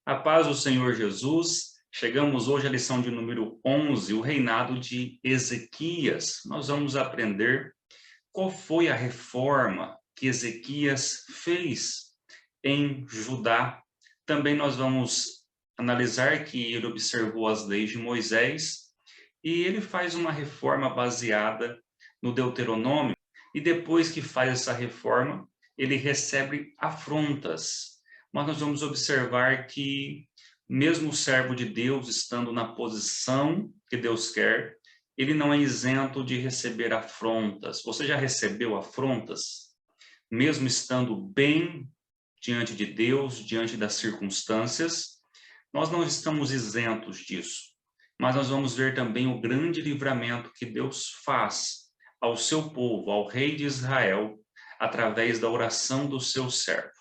A paz do Senhor Jesus. Chegamos hoje à lição de número 11, o reinado de Ezequias. Nós vamos aprender qual foi a reforma que Ezequias fez em Judá. Também nós vamos analisar que ele observou as leis de Moisés e ele faz uma reforma baseada no Deuteronômio. E depois que faz essa reforma, ele recebe afrontas. Mas nós vamos observar que, mesmo o servo de Deus estando na posição que Deus quer, ele não é isento de receber afrontas. Você já recebeu afrontas? Mesmo estando bem diante de Deus, diante das circunstâncias, nós não estamos isentos disso. Mas nós vamos ver também o grande livramento que Deus faz ao seu povo, ao rei de Israel, através da oração do seu servo.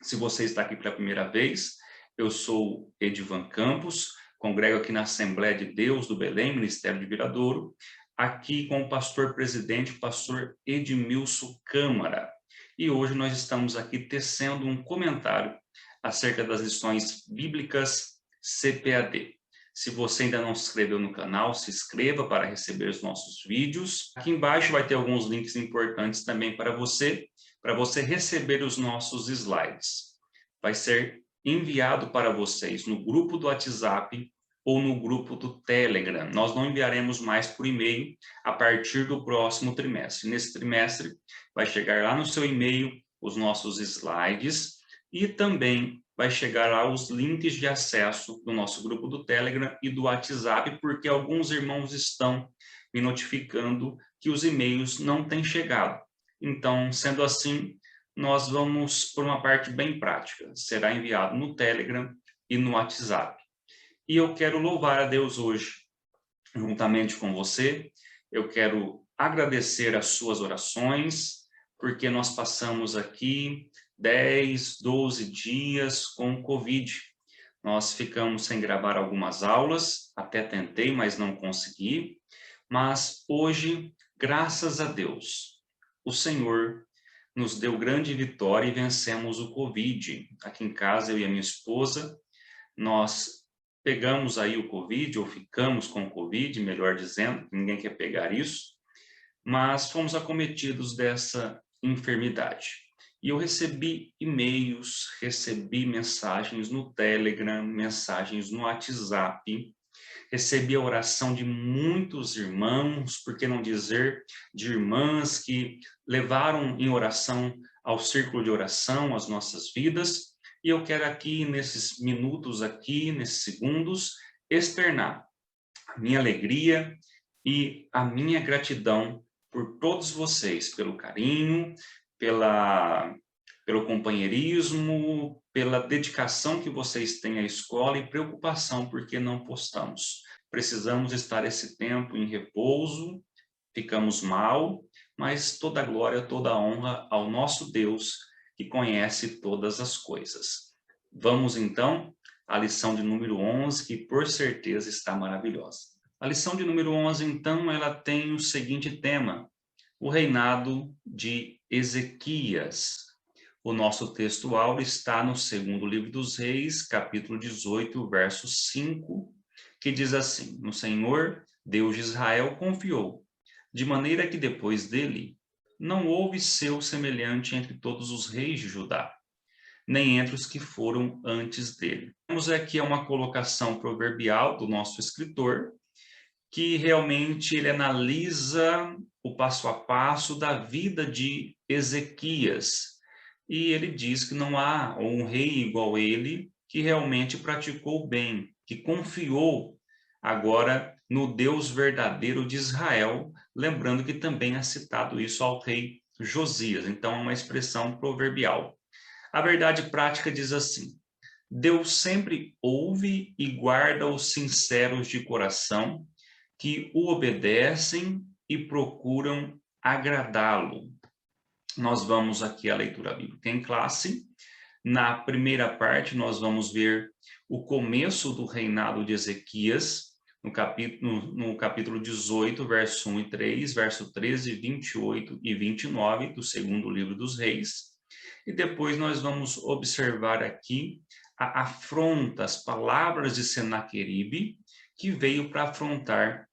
Se você está aqui pela primeira vez, eu sou Edivan Campos, congrego aqui na Assembleia de Deus do Belém, Ministério de Viradouro, aqui com o pastor presidente, o pastor Edmilson Câmara. E hoje nós estamos aqui tecendo um comentário acerca das lições bíblicas CPAD. Se você ainda não se inscreveu no canal, se inscreva para receber os nossos vídeos. Aqui embaixo vai ter alguns links importantes também para você receber os nossos slides. Vai ser enviado para vocês no grupo do WhatsApp ou no grupo do Telegram. Nós não enviaremos mais por e-mail a partir do próximo trimestre. Nesse trimestre vai chegar lá no seu e-mail os nossos slides e também vai chegar lá os links de acesso do nosso grupo do Telegram e do WhatsApp, porque alguns irmãos estão me notificando que os e-mails não têm chegado. Então, sendo assim, nós vamos por uma parte bem prática. Será enviado no Telegram e no WhatsApp. E eu quero louvar a Deus hoje, juntamente com você. Eu quero agradecer as suas orações, porque nós passamos aqui 10, 12 dias com Covid. Nós ficamos sem gravar algumas aulas, até tentei, mas não consegui. Mas hoje, graças a Deus, o Senhor nos deu grande vitória e vencemos o Covid. Aqui em casa, eu e a minha esposa, nós pegamos aí o Covid, ou ficamos com o Covid, melhor dizendo, ninguém quer pegar isso, mas fomos acometidos dessa enfermidade. E eu recebi e-mails, recebi mensagens no Telegram, mensagens no WhatsApp, recebi a oração de muitos irmãos, por que não dizer de irmãs que levaram em oração ao círculo de oração as nossas vidas. E eu quero aqui, nesses minutos aqui, nesses segundos, externar a minha alegria e a minha gratidão por todos vocês, pelo carinho, pelo companheirismo, pela dedicação que vocês têm à escola e preocupação porque não postamos. Precisamos estar esse tempo em repouso, ficamos mal, mas toda a glória, toda a honra ao nosso Deus que conhece todas as coisas. Vamos então à lição de número 11, que por certeza está maravilhosa. A lição de número 11, então, ela tem o seguinte tema: o reinado de Ezequias. O nosso texto áureo está no segundo livro dos Reis, capítulo 18, verso 5, que diz assim: no Senhor, Deus de Israel, confiou, de maneira que depois dele não houve seu semelhante entre todos os reis de Judá, nem entre os que foram antes dele. Temos aqui uma colocação proverbial do nosso escritor, que realmente ele analisa o passo a passo da vida de Ezequias. E ele diz que não há um rei igual a ele que realmente praticou o bem, que confiou agora no Deus verdadeiro de Israel, lembrando que também é citado isso ao rei Josias. Então é uma expressão proverbial. A verdade prática diz assim: Deus sempre ouve e guarda os sinceros de coração, que o obedecem e procuram agradá-lo. Nós vamos aqui à leitura bíblica em classe. Na primeira parte, nós vamos ver o começo do reinado de Ezequias, no capítulo 18, verso 1 e 3, verso 13, 28 e 29 do segundo livro dos Reis. E depois nós vamos observar aqui a afronta, as palavras de Senaqueribe, que veio para afrontar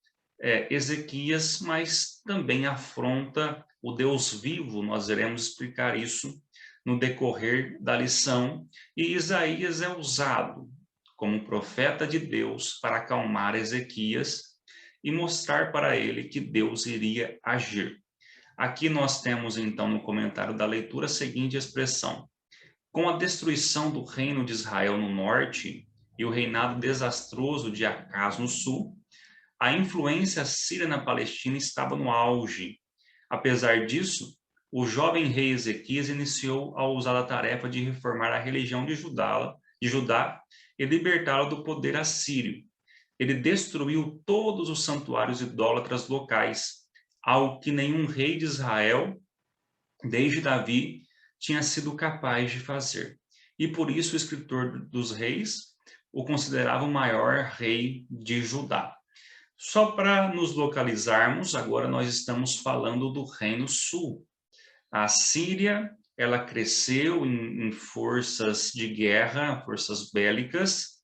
Ezequias, mas também afronta o Deus vivo. Nós iremos explicar isso no decorrer da lição. E Isaías é usado como profeta de Deus para acalmar Ezequias e mostrar para ele que Deus iria agir. Aqui nós temos, então, no comentário da leitura, a seguinte expressão: com a destruição do reino de Israel no norte e o reinado desastroso de Acaz no sul, a influência síria na Palestina estava no auge. Apesar disso, o jovem rei Ezequias iniciou a ousada tarefa de reformar a religião de Judá e libertá-la do poder assírio. Ele destruiu todos os santuários idólatras locais, algo que nenhum rei de Israel, desde Davi, tinha sido capaz de fazer. E por isso o escritor dos reis o considerava o maior rei de Judá. Só para nos localizarmos, agora nós estamos falando do Reino Sul. A Síria, ela cresceu em forças de guerra, forças bélicas,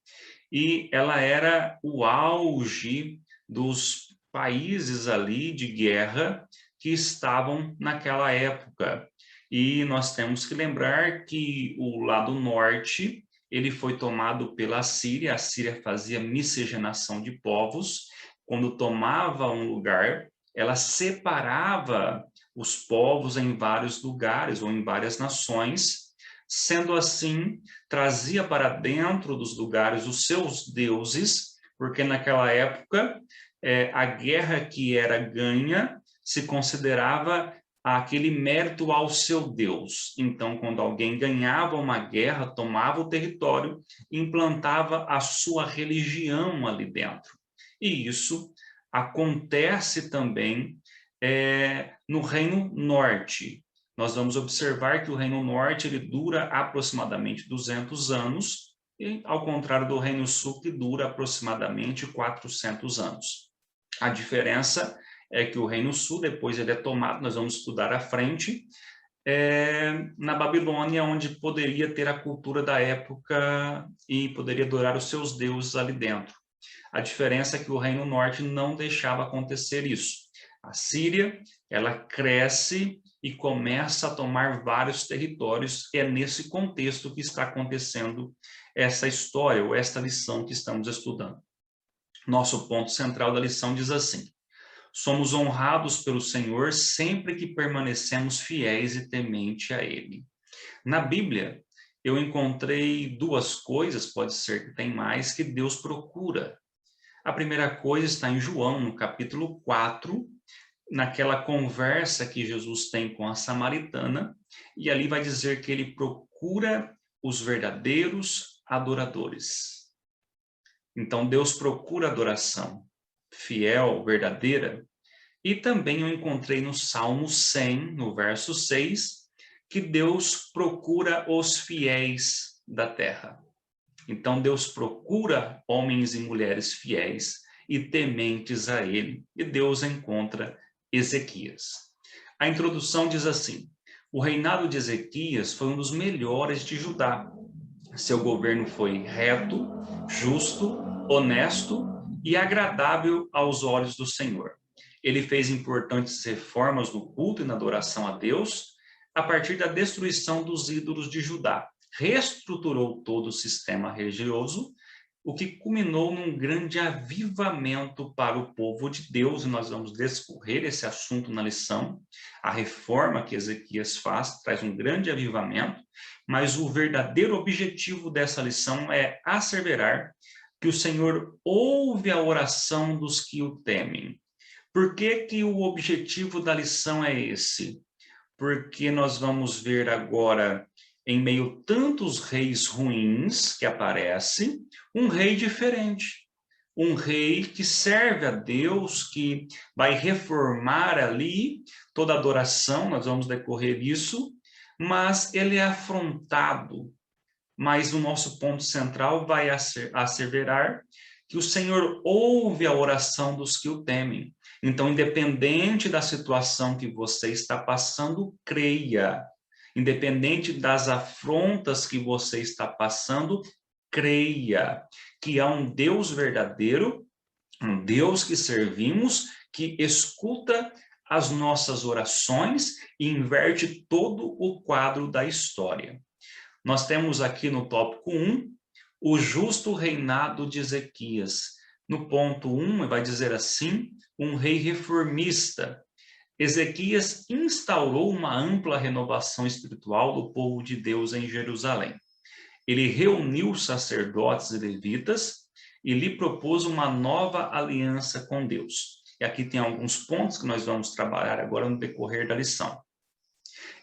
e ela era o auge dos países ali de guerra que estavam naquela época. E nós temos que lembrar que o lado norte, ele foi tomado pela Síria. A Síria fazia miscigenação de povos. Quando tomava um lugar, ela separava os povos em vários lugares ou em várias nações. Sendo assim, trazia para dentro dos lugares os seus deuses, porque naquela época a guerra que era ganha se considerava aquele mérito ao seu Deus. Então, quando alguém ganhava uma guerra, tomava o território, implantava a sua religião ali dentro. E isso acontece também no Reino Norte. Nós vamos observar que o Reino Norte ele dura aproximadamente 200 anos, e ao contrário do Reino Sul, que dura aproximadamente 400 anos. A diferença é que o Reino Sul, depois ele é tomado, nós vamos estudar à frente, na Babilônia, onde poderia ter a cultura da época e poderia adorar os seus deuses ali dentro. A diferença é que o Reino Norte não deixava acontecer isso. A Síria, ela cresce e começa a tomar vários territórios. É nesse contexto que está acontecendo essa história, ou esta lição que estamos estudando. Nosso ponto central da lição diz assim: somos honrados pelo Senhor sempre que permanecemos fiéis e temente a Ele. Na Bíblia, eu encontrei duas coisas, pode ser que tem mais, que Deus procura. A primeira coisa está em João, no capítulo 4, naquela conversa que Jesus tem com a samaritana, e ali vai dizer que ele procura os verdadeiros adoradores. Então, Deus procura adoração fiel, verdadeira. E também eu encontrei no Salmo 100, no verso 6, que Deus procura os fiéis da terra. Então, Deus procura homens e mulheres fiéis e tementes a Ele, e Deus encontra Ezequias. A introdução diz assim: o reinado de Ezequias foi um dos melhores de Judá. Seu governo foi reto, justo, honesto e agradável aos olhos do Senhor. Ele fez importantes reformas no culto e na adoração a Deus, a partir da destruição dos ídolos de Judá. Reestruturou todo o sistema religioso, o que culminou num grande avivamento para o povo de Deus, e nós vamos discorrer esse assunto na lição. A reforma que Ezequias faz traz um grande avivamento, mas o verdadeiro objetivo dessa lição é asseverar que o Senhor ouve a oração dos que o temem. Por que que o objetivo da lição é esse? Porque nós vamos ver agora, em meio a tantos reis ruins que aparecem, um rei diferente. Um rei que serve a Deus, que vai reformar ali toda a adoração, nós vamos decorrer isso, mas ele é afrontado. Mas o nosso ponto central vai asseverar que o Senhor ouve a oração dos que o temem. Então, independente da situação que você está passando, creia. Independente das afrontas que você está passando, creia que há um Deus verdadeiro, um Deus que servimos, que escuta as nossas orações e inverte todo o quadro da história. Nós temos aqui no tópico 1, o justo reinado de Ezequias. No ponto 1, vai dizer assim, um rei reformista. Ezequias instaurou uma ampla renovação espiritual do povo de Deus em Jerusalém. Ele reuniu sacerdotes e levitas e lhe propôs uma nova aliança com Deus. E aqui tem alguns pontos que nós vamos trabalhar agora no decorrer da lição.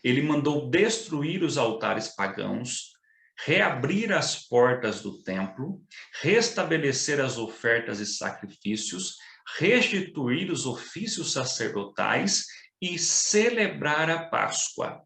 Ele mandou destruir os altares pagãos, reabrir as portas do templo, restabelecer as ofertas e sacrifícios, restituir os ofícios sacerdotais e celebrar a Páscoa.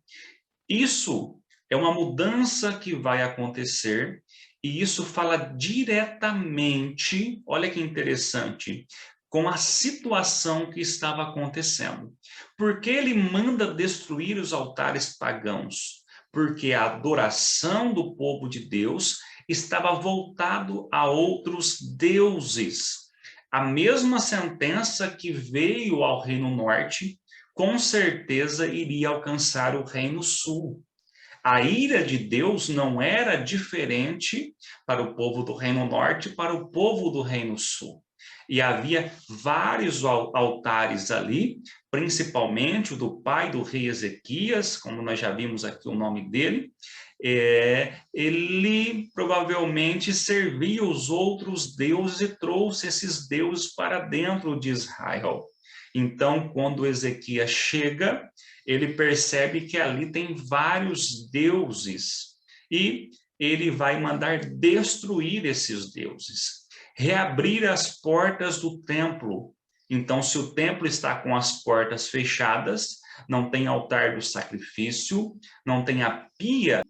Isso é uma mudança que vai acontecer e isso fala diretamente, olha que interessante, com a situação que estava acontecendo. Por que ele manda destruir os altares pagãos? Porque a adoração do povo de Deus estava voltado a outros deuses. A mesma sentença que veio ao Reino Norte, com certeza iria alcançar o Reino Sul. A ira de Deus não era diferente para o povo do Reino Norte e para o povo do Reino Sul. E havia vários altares ali, principalmente o do pai do rei Ezequias, como nós já vimos aqui o nome dele. Ele provavelmente servia os outros deuses e trouxe esses deuses para dentro de Israel. Então, quando Ezequias chega, ele percebe que ali tem vários deuses e ele vai mandar destruir esses deuses, reabrir as portas do templo. Então, se o templo está com as portas fechadas, não tem altar do sacrifício, não tem a pia,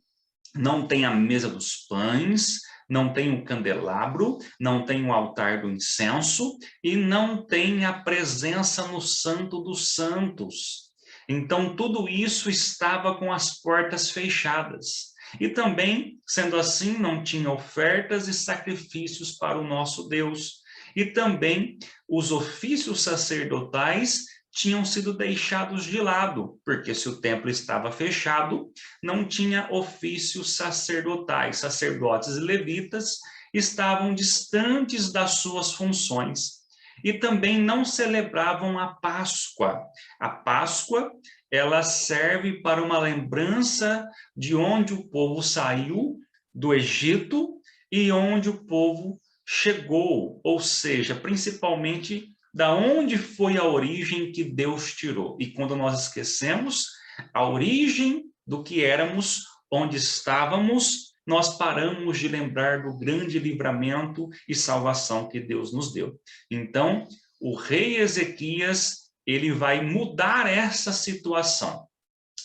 não tem a mesa dos pães, não tem o candelabro, não tem o altar do incenso e não tem a presença no Santo dos Santos. Então, tudo isso estava com as portas fechadas. E também, sendo assim, não tinha ofertas e sacrifícios para o nosso Deus. E também os ofícios sacerdotais tinham sido deixados de lado, porque se o templo estava fechado, não tinha ofícios sacerdotais. Sacerdotes e levitas estavam distantes das suas funções. E também não celebravam a Páscoa. A Páscoa, ela serve para uma lembrança de onde o povo saiu do Egito e onde o povo chegou, ou seja, principalmente da onde foi a origem que Deus tirou. E quando nós esquecemos a origem do que éramos, onde estávamos, nós paramos de lembrar do grande livramento e salvação que Deus nos deu. Então, o rei Ezequias, ele vai mudar essa situação.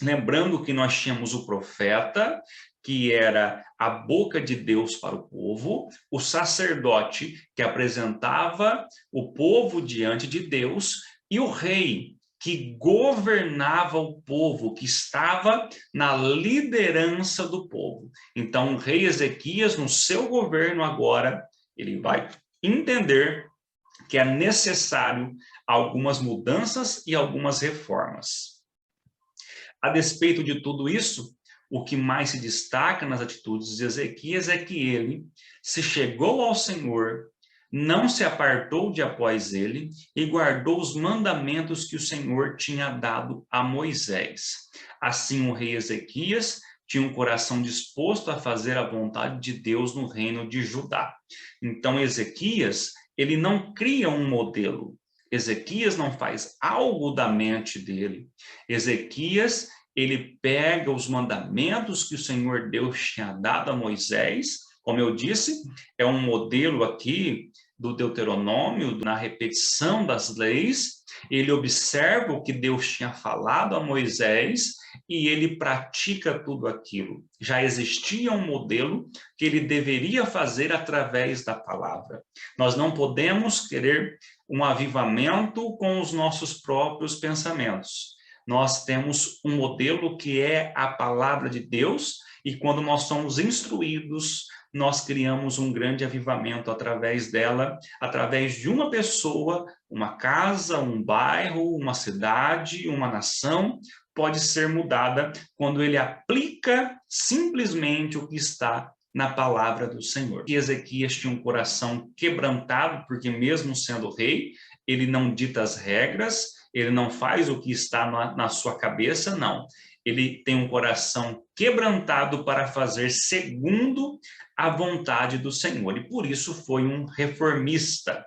Lembrando que nós tínhamos o profeta, que era a boca de Deus para o povo, o sacerdote, que apresentava o povo diante de Deus, e o rei, que governava o povo, que estava na liderança do povo. Então, o rei Ezequias, no seu governo agora, ele vai entender que é necessário algumas mudanças e algumas reformas. A despeito de tudo isso, o que mais se destaca nas atitudes de Ezequias é que ele se chegou ao Senhor, não se apartou de após ele e guardou os mandamentos que o Senhor tinha dado a Moisés. Assim, o rei Ezequias tinha um coração disposto a fazer a vontade de Deus no reino de Judá. Então, Ezequias, ele não cria um modelo. Ezequias não faz algo da mente dele. Ezequias, ele pega os mandamentos que o Senhor Deus tinha dado a Moisés, como eu disse, é um modelo aqui do Deuteronômio, na repetição das leis. Ele observa o que Deus tinha falado a Moisés e ele pratica tudo aquilo. Já existia um modelo que ele deveria fazer através da palavra. Nós não podemos querer um avivamento com os nossos próprios pensamentos. Nós temos um modelo que é a palavra de Deus, e quando nós somos instruídos nós criamos um grande avivamento através dela, através de uma pessoa, uma casa, um bairro, uma cidade, uma nação, pode ser mudada quando ele aplica simplesmente o que está na palavra do Senhor. E Ezequias tinha um coração quebrantado, porque mesmo sendo rei, ele não dita as regras, ele não faz o que está na sua cabeça, não. Ele tem um coração quebrantado para fazer segundo a vontade do Senhor, e por isso foi um reformista.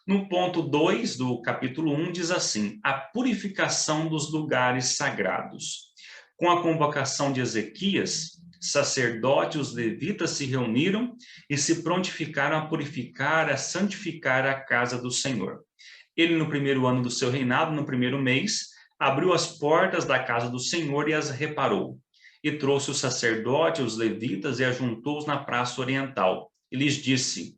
No ponto 2 do capítulo 1 diz assim: a purificação dos lugares sagrados. Com a convocação de Ezequias, sacerdotes e os levitas se reuniram e se prontificaram a purificar, a santificar a casa do Senhor. Ele, no primeiro ano do seu reinado, no primeiro mês, abriu as portas da casa do Senhor e as reparou. E trouxe o sacerdote, os levitas, e ajuntou-os na praça oriental. E lhes disse: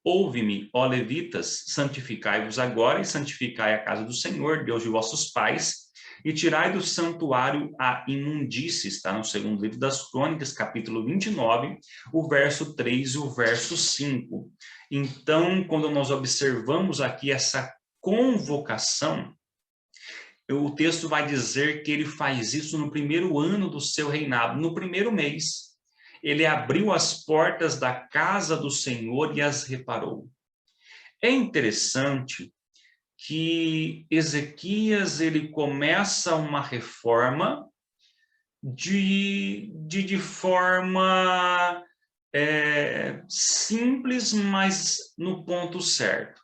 ouve-me, ó levitas, santificai-vos agora e santificai a casa do Senhor, Deus de vossos pais, e tirai do santuário a imundície. Está no segundo livro das Crônicas, capítulo 29, o verso 3 e o verso 5. Então, quando nós observamos aqui essa convocação, o texto vai dizer que ele faz isso no primeiro ano do seu reinado, no primeiro mês. Ele abriu as portas da casa do Senhor e as reparou. É interessante que Ezequias ele começa uma reforma de forma simples, mas no ponto certo.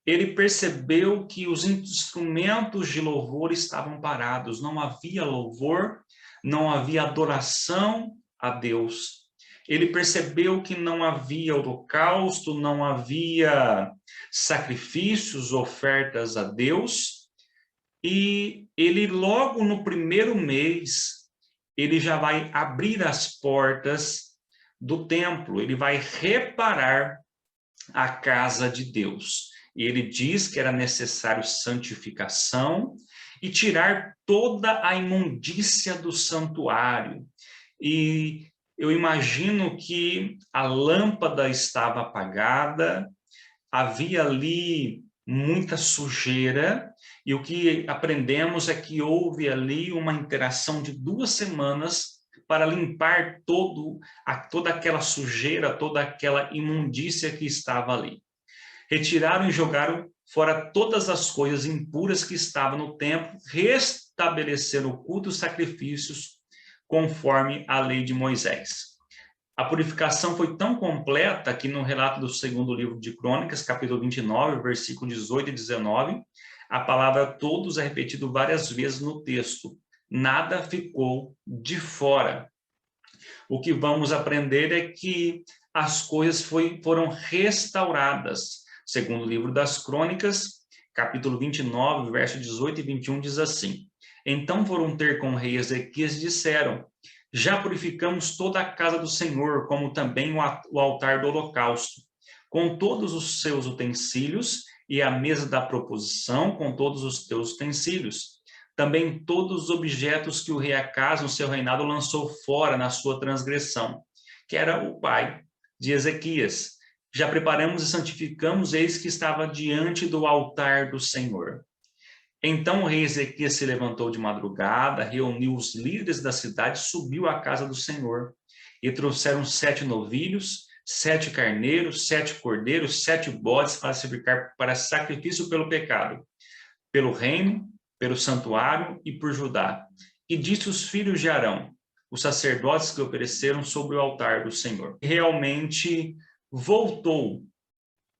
Ele percebeu que os instrumentos de louvor estavam parados, não havia louvor, não havia adoração a Deus. Ele percebeu que não havia holocausto, não havia sacrifícios, ofertas a Deus, e ele logo no primeiro mês, ele já vai abrir as portas do templo, ele vai reparar a casa de Deus. E ele diz que era necessário santificação e tirar toda a imundícia do santuário. E eu imagino que a lâmpada estava apagada, havia ali muita sujeira, e o que aprendemos é que houve ali uma interação de 2 semanas para limpar toda aquela sujeira, toda aquela imundícia que estava ali. Retiraram e jogaram fora todas as coisas impuras que estavam no templo, restabeleceram o culto e os sacrifícios conforme a lei de Moisés. A purificação foi tão completa que no relato do segundo livro de Crônicas, capítulo 29, versículo 18 e 19, a palavra todos é repetido várias vezes no texto. Nada ficou de fora. O que vamos aprender é que as coisas foram restauradas. Segundo o livro das Crônicas, capítulo 29, verso 18 e 21, diz assim: então foram ter com o rei Ezequias e disseram: já purificamos toda a casa do Senhor, como também o altar do holocausto, com todos os seus utensílios, e a mesa da proposição com todos os teus utensílios. Também todos os objetos que o rei Acaz, no seu reinado, lançou fora na sua transgressão, que era o pai de Ezequias. Já preparamos e santificamos, eis que estava diante do altar do Senhor. Então o rei Ezequias se levantou de madrugada, reuniu os líderes da cidade, subiu à casa do Senhor, e trouxeram 7 novilhos, 7 carneiros, 7 cordeiros, 7 bodes para sacrifício pelo pecado, pelo reino, pelo santuário e por Judá. E disse os filhos de Arão, os sacerdotes que ofereceram sobre o altar do Senhor. E realmente voltou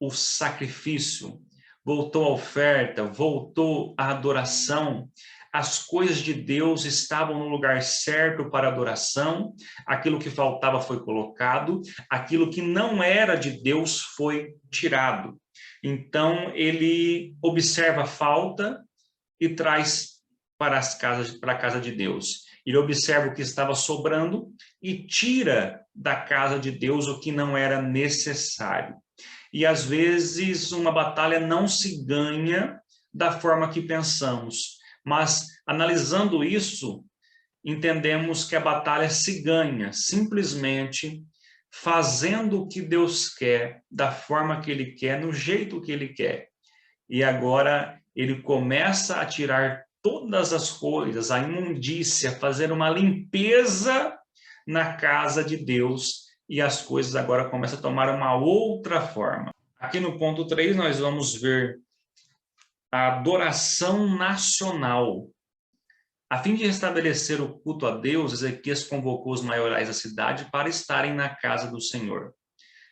o sacrifício, voltou a oferta, voltou a adoração. As coisas de Deus estavam no lugar certo para adoração, aquilo que faltava foi colocado, aquilo que não era de Deus foi tirado. Então ele observa a falta e traz para a casa de Deus. Ele observa o que estava sobrando e tira da casa de Deus o que não era necessário. E às vezes uma batalha não se ganha da forma que pensamos, mas analisando isso, entendemos que a batalha se ganha simplesmente fazendo o que Deus quer, da forma que Ele quer, no jeito que Ele quer. E agora ele começa a tirar todas as coisas, a imundícia, fazer uma limpeza na casa de Deus, e as coisas agora começam a tomar uma outra forma. Aqui no ponto 3 nós vamos ver a adoração nacional. A fim de restabelecer o culto a Deus, Ezequias convocou os maiorais da cidade para estarem na casa do Senhor.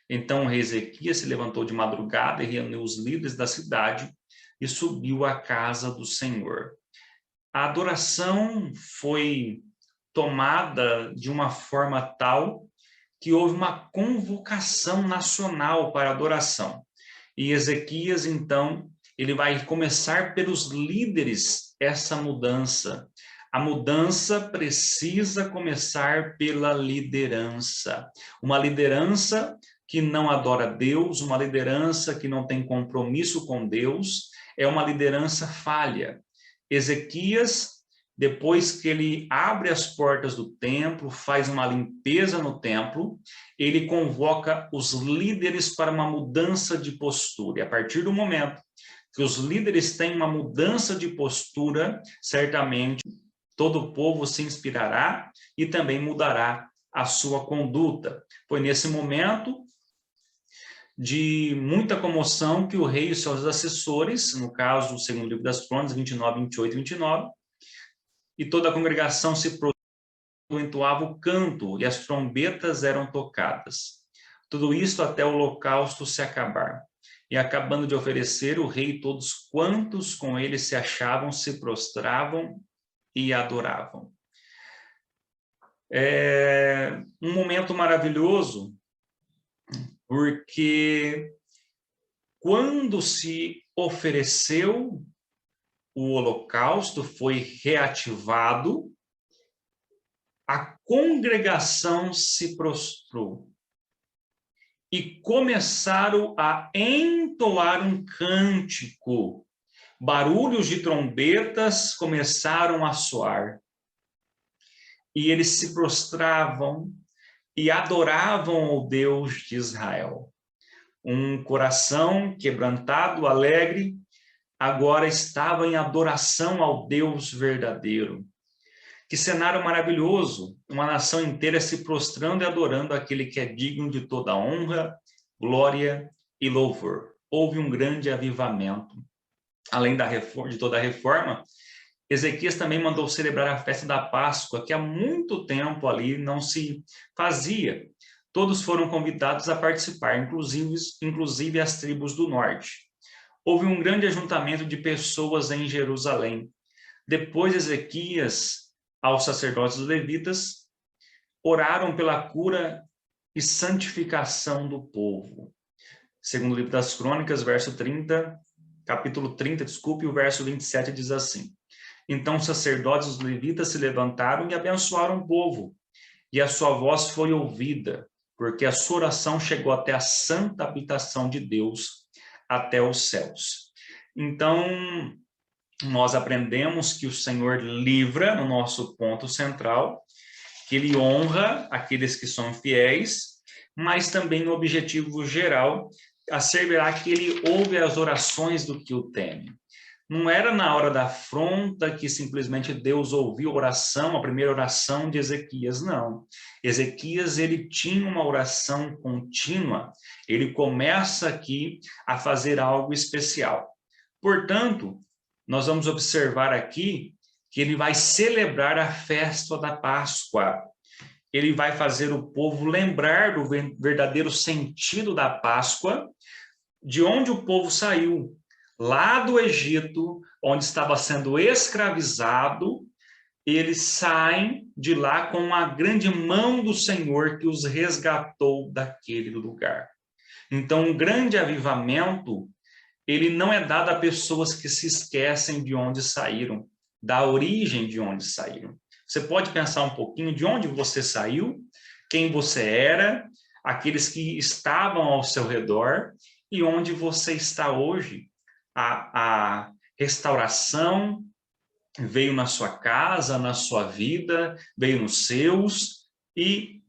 Então o rei Ezequias se levantou de madrugada e reuniu os líderes da cidade e subiu à casa do Senhor. A adoração foi tomada de uma forma tal que houve uma convocação nacional para adoração. E Ezequias, então, ele vai começar pelos líderes essa mudança. A mudança precisa começar pela liderança. Uma liderança que não adora Deus, uma liderança que não tem compromisso com Deus, é uma liderança falha. Ezequias, depois que ele abre as portas do templo, faz uma limpeza no templo, ele convoca os líderes para uma mudança de postura. E a partir do momento que os líderes têm uma mudança de postura, certamente todo o povo se inspirará e também mudará a sua conduta. Foi nesse momento de muita comoção que o rei e seus assessores, no caso, segundo o livro das Crônicas, 29, 28 e 29, e toda a congregação se prostrou, entoava o canto, e as trombetas eram tocadas. Tudo isto até o holocausto se acabar. E acabando de oferecer, o rei e todos quantos com ele se achavam, se prostravam e adoravam. É um momento maravilhoso, porque quando se ofereceu o holocausto, foi reativado, a congregação se prostrou e começaram a entoar um cântico. Barulhos de trombetas começaram a soar. E eles se prostravam e adoravam o Deus de Israel. Um coração quebrantado, alegre, agora estava em adoração ao Deus verdadeiro. Que cenário maravilhoso, uma nação inteira se prostrando e adorando aquele que é digno de toda honra, glória e louvor. Houve um grande avivamento. Além de toda a reforma, Ezequias também mandou celebrar a festa da Páscoa, que há muito tempo ali não se fazia. Todos foram convidados a participar, inclusive as tribos do norte. Houve um grande ajuntamento de pessoas em Jerusalém. Depois Ezequias, aos sacerdotes levitas, oraram pela cura e santificação do povo. Segundo o livro das Crônicas, capítulo 30, o verso 27 diz assim: Então os sacerdotes e os levitas se levantaram e abençoaram o povo, e a sua voz foi ouvida, porque a sua oração chegou até a santa habitação de Deus, até os céus. Então, nós aprendemos que o Senhor livra, no nosso ponto central, que ele honra aqueles que são fiéis, mas também no objetivo geral, asseverá que ele ouve as orações do que o teme. Não era na hora da afronta que simplesmente Deus ouviu a oração, a primeira oração de Ezequias, não. Ezequias, ele tinha uma oração contínua, ele começa aqui a fazer algo especial. Portanto, nós vamos observar aqui que ele vai celebrar a festa da Páscoa. Ele vai fazer o povo lembrar do verdadeiro sentido da Páscoa, de onde o povo saiu, lá do Egito, onde estava sendo escravizado. Eles saem de lá com a grande mão do Senhor que os resgatou daquele lugar. Então, um grande avivamento, ele não é dado a pessoas que se esquecem de onde saíram, da origem de onde saíram. Você pode pensar um pouquinho de onde você saiu, quem você era, aqueles que estavam ao seu redor e onde você está hoje. A restauração veio na sua casa, na sua vida, veio nos seus, e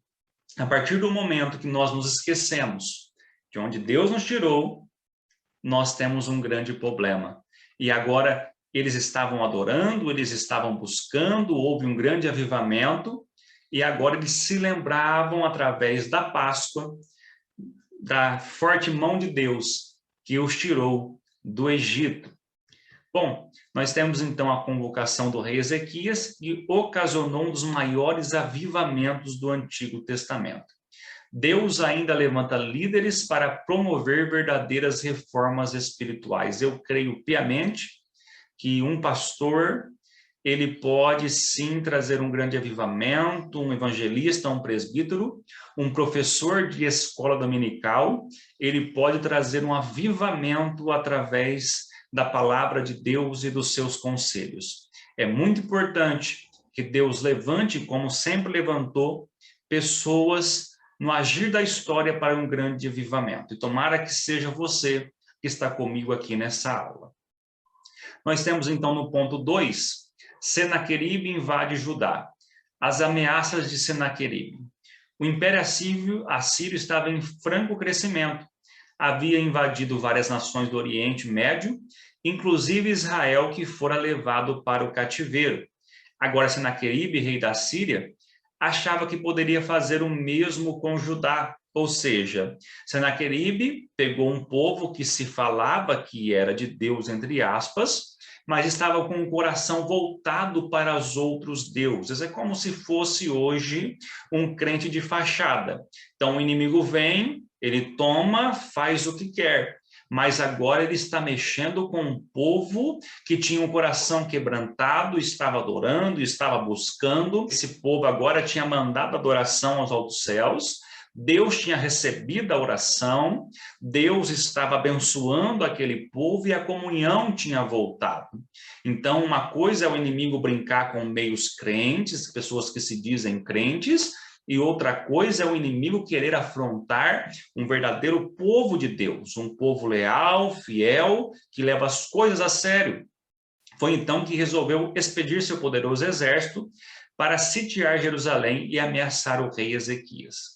A partir do momento que nós nos esquecemos de onde Deus nos tirou, nós temos um grande problema. E agora eles estavam adorando, eles estavam buscando, houve um grande avivamento, e agora eles se lembravam através da Páscoa, da forte mão de Deus que os tirou do Egito. Bom, nós temos então a convocação do rei Ezequias, que ocasionou um dos maiores avivamentos do Antigo Testamento. Deus ainda levanta líderes para promover verdadeiras reformas espirituais. Eu creio piamente que um pastor, ele pode sim trazer um grande avivamento, um evangelista, um presbítero, um professor de escola dominical, ele pode trazer um avivamento através da palavra de Deus e dos seus conselhos. É muito importante que Deus levante, como sempre levantou, pessoas no agir da história para um grande avivamento. E tomara que seja você que está comigo aqui nessa aula. Nós temos então no ponto 2, Senaqueribe invade Judá. As ameaças de Senaqueribe. O Império Assírio estava em franco crescimento. Havia invadido várias nações do Oriente Médio, inclusive Israel, que fora levado para o cativeiro. Agora, Senaqueribe, rei da Síria, achava que poderia fazer o mesmo com Judá, ou seja, Senaqueribe pegou um povo que se falava que era de Deus, entre aspas, mas estava com o coração voltado para os outros deuses. É como se fosse hoje um crente de fachada. Então o inimigo vem, ele toma, faz o que quer. Mas agora ele está mexendo com um povo que tinha um coração quebrantado, estava adorando, estava buscando. Esse povo agora tinha mandado adoração aos altos céus, Deus tinha recebido a oração, Deus estava abençoando aquele povo e a comunhão tinha voltado. Então, uma coisa é o inimigo brincar com meios crentes, pessoas que se dizem crentes, e outra coisa é o inimigo querer afrontar um verdadeiro povo de Deus, um povo leal, fiel, que leva as coisas a sério. Foi então que resolveu expedir seu poderoso exército para sitiar Jerusalém e ameaçar o rei Ezequias.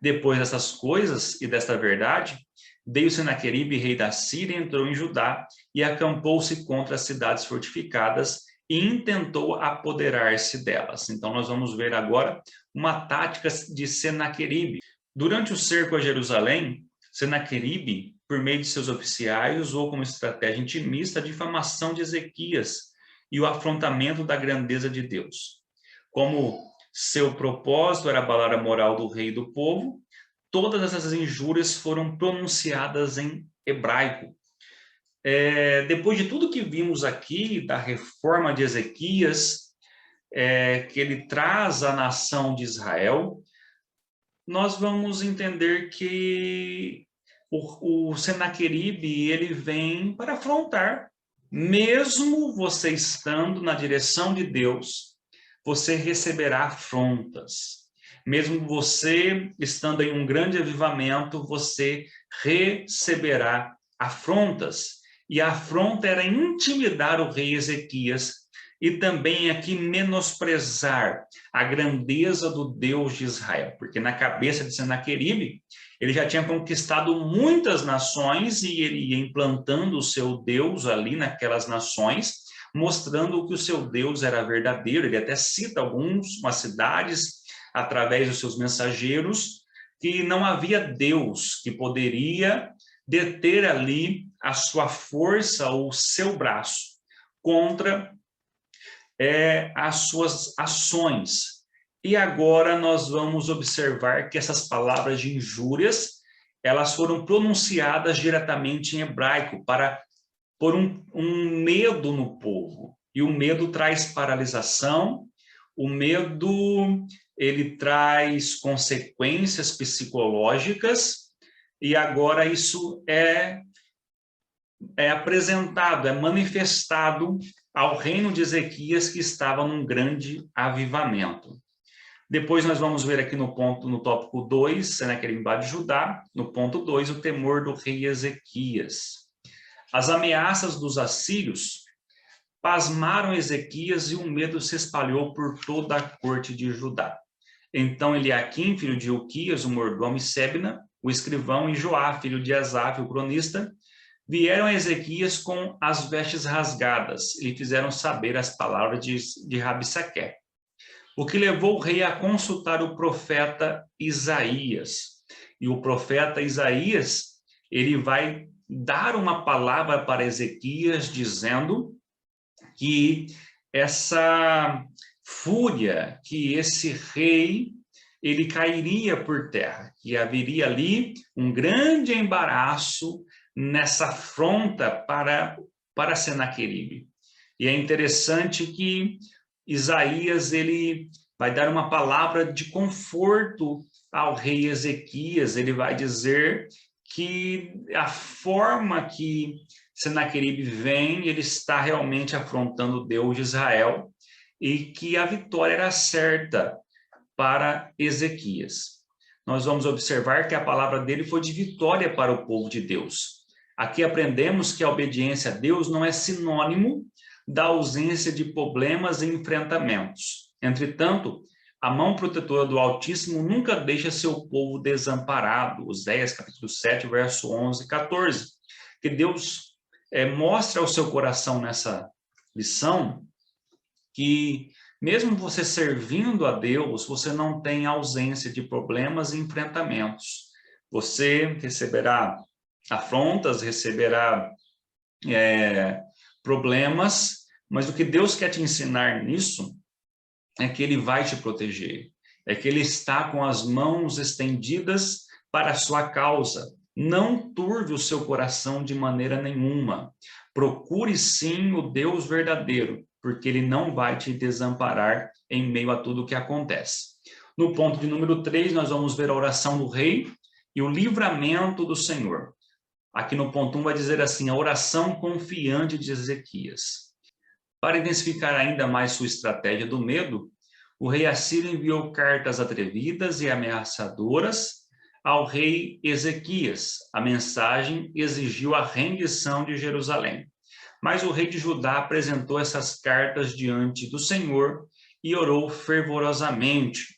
Depois dessas coisas e desta verdade, veio Senaqueribe, rei da Síria, entrou em Judá e acampou-se contra as cidades fortificadas e intentou apoderar-se delas. Então nós vamos ver agora uma tática de Senaqueribe. Durante o cerco a Jerusalém, Senaqueribe, por meio de seus oficiais, usou como estratégia intimista a difamação de Ezequias e o afrontamento da grandeza de Deus. Como seu propósito era abalar a moral do rei e do povo, todas essas injúrias foram pronunciadas em hebraico. Depois de tudo que vimos aqui, da reforma de Ezequias, que ele traz à nação de Israel, nós vamos entender que o Senaqueribe, ele vem para afrontar. Mesmo você estando na direção de Deus, você receberá afrontas. Mesmo você estando em um grande avivamento, você receberá afrontas. E a afronta era intimidar o rei Ezequias e também aqui menosprezar a grandeza do Deus de Israel, porque na cabeça de Senaqueribe, ele já tinha conquistado muitas nações e ele ia implantando o seu Deus ali naquelas nações, mostrando que o seu Deus era verdadeiro. Ele até cita algumas cidades através dos seus mensageiros, que não havia Deus que poderia deter ali a sua força ou o seu braço contra as suas ações. E agora nós vamos observar que essas palavras de injúrias, elas foram pronunciadas diretamente em hebraico para pôr um medo no povo. E o medo traz paralisação, o medo ele traz consequências psicológicas, e agora isso é apresentado, é manifestado ao reino de Ezequias, que estava num grande avivamento. Depois nós vamos ver aqui no tópico 2, Senaqueribe invade Judá, no ponto 2, o temor do rei Ezequias. As ameaças dos assírios pasmaram Ezequias e o medo se espalhou por toda a corte de Judá. Então Eliaquim, filho de Hilquias, o mordomo, e Sebna, o escrivão, e Joá, filho de Asaf, o cronista, vieram a Ezequias com as vestes rasgadas e lhe fizeram saber as palavras de Rabsaque, o que levou o rei a consultar o profeta Isaías. E o profeta Isaías, ele vai dar uma palavra para Ezequias, dizendo que essa fúria, que esse rei, ele cairia por terra, que haveria ali um grande embaraço nessa afronta para Senaqueribe. E é interessante que Isaías, ele vai dar uma palavra de conforto ao rei Ezequias. Ele vai dizer que a forma que Senaqueribe vem, ele está realmente afrontando o Deus de Israel, e que a vitória era certa para Ezequias. Nós vamos observar que a palavra dele foi de vitória para o povo de Deus. Aqui aprendemos que a obediência a Deus não é sinônimo da ausência de problemas e enfrentamentos. Entretanto, a mão protetora do Altíssimo nunca deixa seu povo desamparado. Oséias, capítulo 7, verso 11 e 14. Que Deus mostra ao seu coração nessa lição que, mesmo você servindo a Deus, você não tem ausência de problemas e enfrentamentos. Você receberá afrontas, receberá problemas, mas o que Deus quer te ensinar nisso é que Ele vai te proteger, é que Ele está com as mãos estendidas para a sua causa. Não turve o seu coração de maneira nenhuma. Procure sim o Deus verdadeiro, porque Ele não vai te desamparar em meio a tudo o que acontece. No ponto de número 3, nós vamos ver a oração do rei e o livramento do Senhor. Aqui no ponto 1 vai dizer assim: a oração confiante de Ezequias. Para intensificar ainda mais sua estratégia do medo, o rei Assírio enviou cartas atrevidas e ameaçadoras ao rei Ezequias. A mensagem exigiu a rendição de Jerusalém. Mas o rei de Judá apresentou essas cartas diante do Senhor e orou fervorosamente.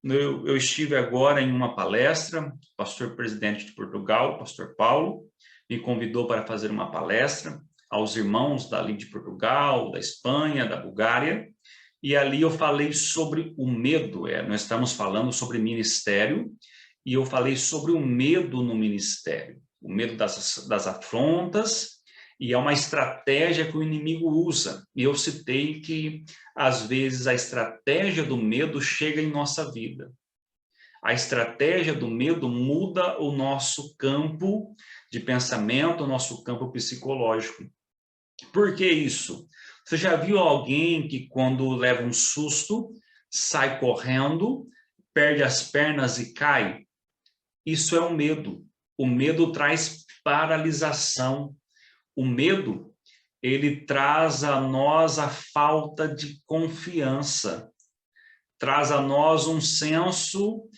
Eu estive agora em uma palestra, o pastor presidente de Portugal, o pastor Paulo, me convidou para fazer uma palestra aos irmãos dali de Portugal, da Espanha, da Bulgária, e ali eu falei sobre o medo. Nós estamos falando sobre ministério, e eu falei sobre o medo no ministério, o medo das afrontas, e é uma estratégia que o inimigo usa. E eu citei que, às vezes, a estratégia do medo chega em nossa vida. A estratégia do medo muda o nosso campo de pensamento, o nosso campo psicológico. Por que isso? Você já viu alguém que, quando leva um susto, sai correndo, perde as pernas e cai? Isso é o medo. O medo traz paralisação. O medo, ele traz a nós a falta de confiança, traz a nós um senso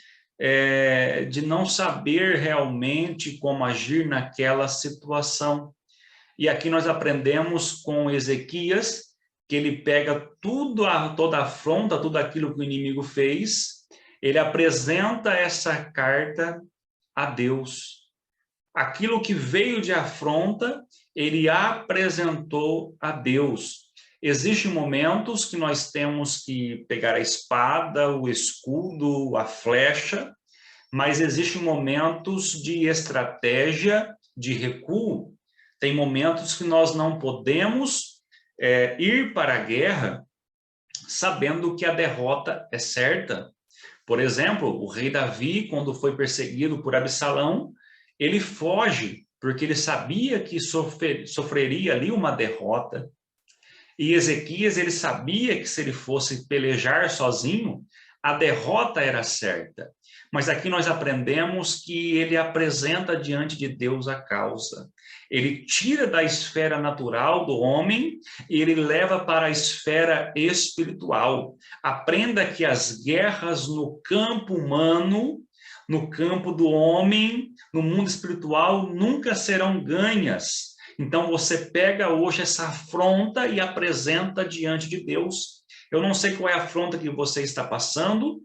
de não saber realmente como agir naquela situação. E aqui nós aprendemos com Ezequias que ele pega toda a afronta, tudo aquilo que o inimigo fez, ele apresenta essa carta a Deus. Aquilo que veio de afronta, ele apresentou a Deus. Existem momentos que nós temos que pegar a espada, o escudo, a flecha, mas existem momentos de estratégia, de recuo. Tem momentos que nós não podemos ir para a guerra sabendo que a derrota é certa. Por exemplo, o rei Davi, quando foi perseguido por Absalão, ele foge, porque ele sabia que sofreria ali uma derrota. E Ezequias, ele sabia que se ele fosse pelejar sozinho, a derrota era certa. Mas aqui nós aprendemos que ele apresenta diante de Deus a causa. Ele tira da esfera natural do homem e ele leva para a esfera espiritual. Aprenda que as guerras no campo humano, no campo do homem, no mundo espiritual, nunca serão ganhas. Então você pega hoje essa afronta e apresenta diante de Deus. Eu não sei qual é a afronta que você está passando,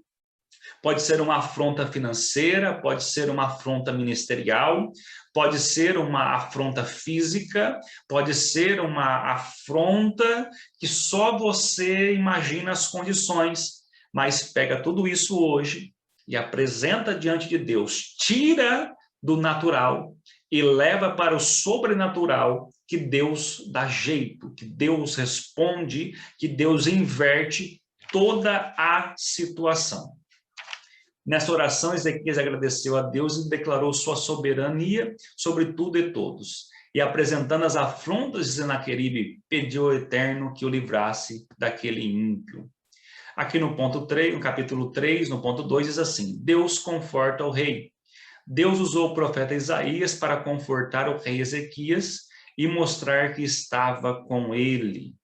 Pode ser uma afronta financeira, pode ser uma afronta ministerial, pode ser uma afronta física, pode ser uma afronta que só você imagina as condições, mas pega tudo isso hoje e apresenta diante de Deus, tira do natural e leva para o sobrenatural, que Deus dá jeito, que Deus responde, que Deus inverte toda a situação. Nessa oração, Ezequias agradeceu a Deus e declarou sua soberania sobre tudo e todos. E apresentando as afrontas de Senaqueribe, pediu ao Eterno que o livrasse daquele ímpio. Aqui no ponto 3, no capítulo 3, no ponto 2, diz assim: Deus conforta o rei. Deus usou o profeta Isaías para confortar o rei Ezequias e mostrar que estava com ele.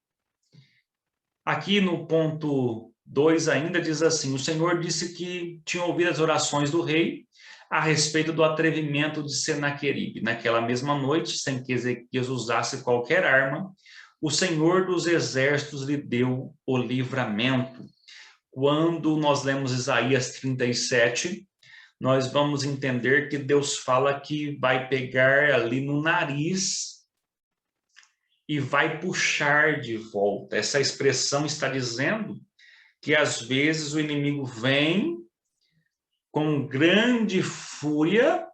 Aqui no ponto 2 ainda diz assim: o Senhor disse que tinha ouvido as orações do rei a respeito do atrevimento de Senaqueribe. Naquela mesma noite, sem que Ezequias usasse qualquer arma, o Senhor dos exércitos lhe deu o livramento. Quando nós lemos Isaías 37, nós vamos entender que Deus fala que vai pegar ali no nariz e vai puxar de volta. Essa expressão está dizendo que às vezes o inimigo vem com grande fúria,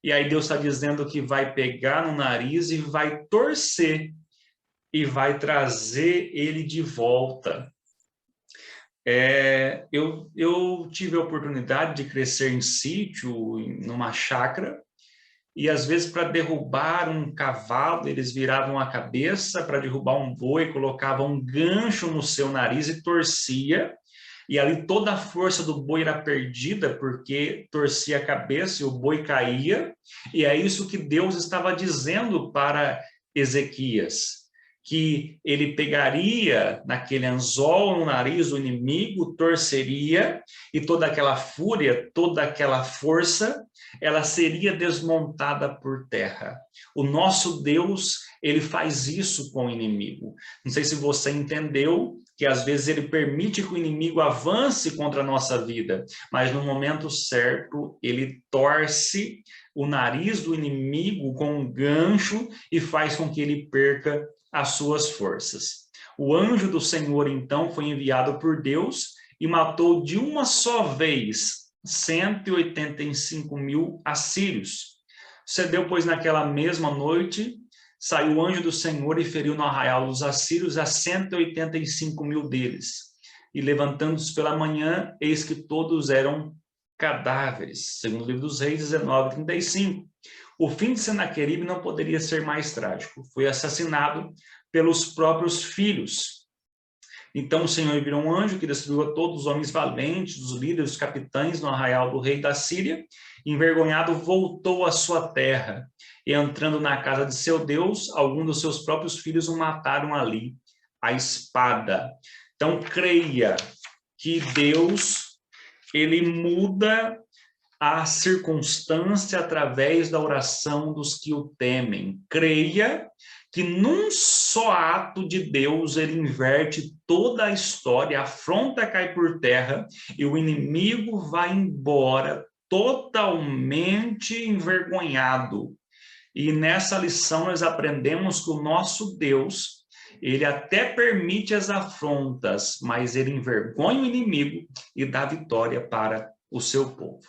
e aí Deus está dizendo que vai pegar no nariz e vai torcer, e vai trazer ele de volta. Eu tive a oportunidade de crescer em sítio, numa chácara, e às vezes para derrubar um cavalo, eles viravam a cabeça, para derrubar um boi, colocavam um gancho no seu nariz e torcia, e ali toda a força do boi era perdida, porque torcia a cabeça e o boi caía, e é isso que Deus estava dizendo para Ezequias, que ele pegaria naquele anzol no nariz do inimigo, torceria, e toda aquela fúria, toda aquela força, ela seria desmontada por terra. O nosso Deus, ele faz isso com o inimigo. Não sei se você entendeu que às vezes ele permite que o inimigo avance contra a nossa vida, mas no momento certo ele torce o nariz do inimigo com um gancho e faz com que ele perca as suas forças. O anjo do Senhor, então, foi enviado por Deus e matou de uma só vez 185.000 assírios. Sucedeu, pois, naquela mesma noite, saiu o anjo do Senhor e feriu no arraial dos assírios a 185.000 deles. E levantando-se pela manhã, eis que todos eram cadáveres. Segundo o livro dos Reis 19:35. O fim de Senaqueribe não poderia ser mais trágico. Foi assassinado pelos próprios filhos. Então o Senhor enviou um anjo que destruiu a todos os homens valentes, os líderes, os capitães no arraial do rei da Síria. Envergonhado, voltou à sua terra. E entrando na casa de seu Deus, alguns dos seus próprios filhos o mataram ali, à espada. Então creia que Deus, ele muda a circunstância através da oração dos que o temem. Creia que num só ato de Deus ele inverte toda a história, a afronta cai por terra e o inimigo vai embora totalmente envergonhado. E nessa lição nós aprendemos que o nosso Deus, ele até permite as afrontas, mas ele envergonha o inimigo e dá vitória para o seu povo.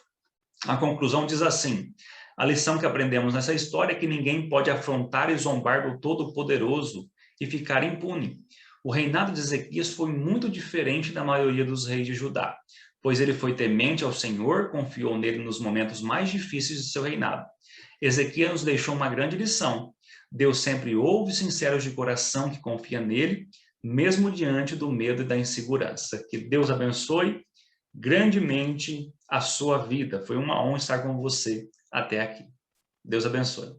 A conclusão diz assim: a lição que aprendemos nessa história é que ninguém pode afrontar e zombar do Todo-Poderoso e ficar impune. O reinado de Ezequias foi muito diferente da maioria dos reis de Judá, pois ele foi temente ao Senhor, confiou nele nos momentos mais difíceis de seu reinado. Ezequias nos deixou uma grande lição. Deus sempre ouve sinceros de coração que confia nele, mesmo diante do medo e da insegurança. Que Deus abençoe grandemente a sua vida. Foi uma honra estar com você até aqui. Deus abençoe.